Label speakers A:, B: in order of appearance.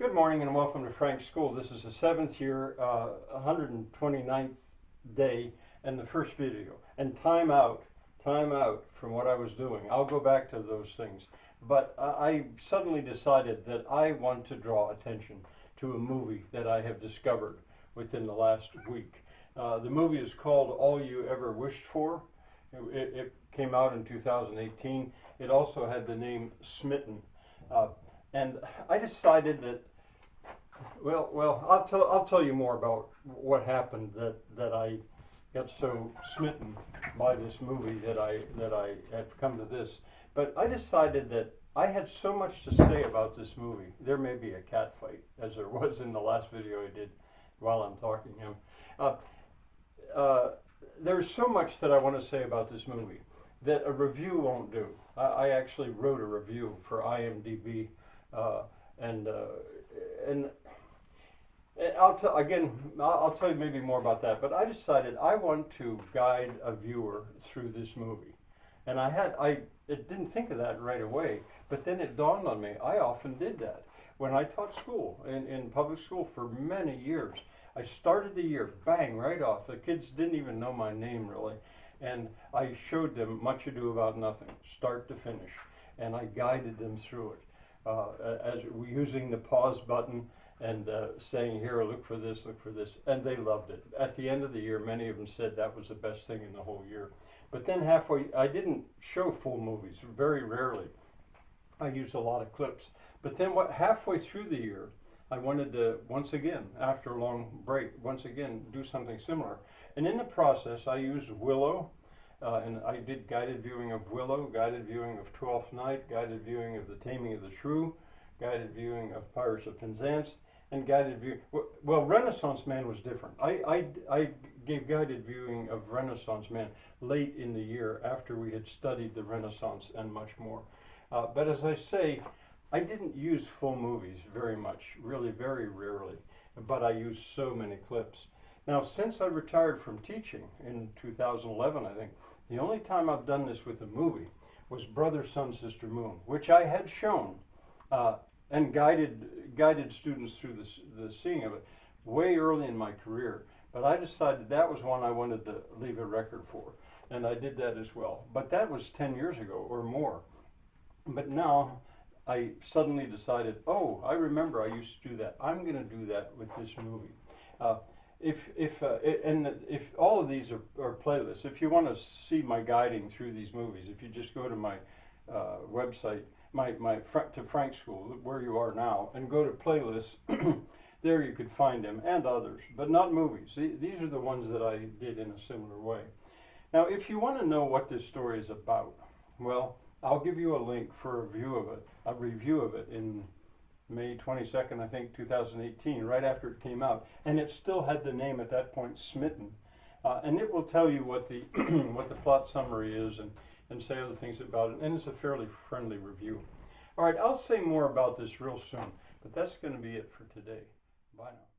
A: Good morning and welcome to Frank's School. This is the 7th year, 129th day, and the first video. And time out from what I was doing. I'll go back to those things. But I suddenly decided that I want to draw attention to a movie that I have discovered within the last week. The movie is called All You Ever Wished For. It came out in 2018. It also had the name Smitten. And I decided that, I'll tell you more about what happened that I got so smitten by this movie that I have come to this. But I decided that I had so much to say about this movie. There may be a cat fight, as there was in the last video I did while I'm talking to him. There's so much that I want to say about this movie that a review won't do. I actually wrote a review for IMDb. And I'll tell you maybe more about that. But I decided I want to guide a viewer through this movie, and I didn't think of that right away. But then it dawned on me. I often did that when I taught school in public school for many years. I started the year bang right off. The kids didn't even know my name really, and I showed them Much Ado About Nothing, start to finish, and I guided them through it. As using the pause button and saying, here, look for this, and they loved it. At the end of the year, many of them said that was the best thing in the whole year. But then halfway, I didn't show full movies, very rarely. I used a lot of clips. But then halfway through the year, I wanted to, once again, after a long break, once again, do something similar. And in the process, I used Willow. And I did guided viewing of Willow, guided viewing of Twelfth Night, guided viewing of The Taming of the Shrew, guided viewing of Pirates of Penzance, and guided viewing. Well, Renaissance Man was different. I gave guided viewing of Renaissance Man late in the year after we had studied the Renaissance and much more. But as I say, I didn't use full movies very much, really very rarely, but I used so many clips. Now, since I retired from teaching in 2011, I think, the only time I've done this with a movie was Brother, Sun, Sister, Moon, which I had shown and guided students through the seeing of it way early in my career. But I decided that was one I wanted to leave a record for, and I did that as well. But that was 10 years ago or more. But now I suddenly decided, oh, I remember I used to do that. I'm going to do that with this movie. If all of these are playlists, if you want to see my guiding through these movies, if you just go to my website, to Frank's School, where you are now, and go to playlists, there you could find them and others, but not movies. These are the ones that I did in a similar way. Now, if you want to know what this story is about, well, I'll give you a link for a review of it in May 22nd, I think, 2018, right after it came out. And it still had the name at that point, Smitten. And it will tell you what the what the plot summary is and say other things about it. And it's a fairly friendly review. All right, I'll say more about this real soon, but that's going to be it for today. Bye now.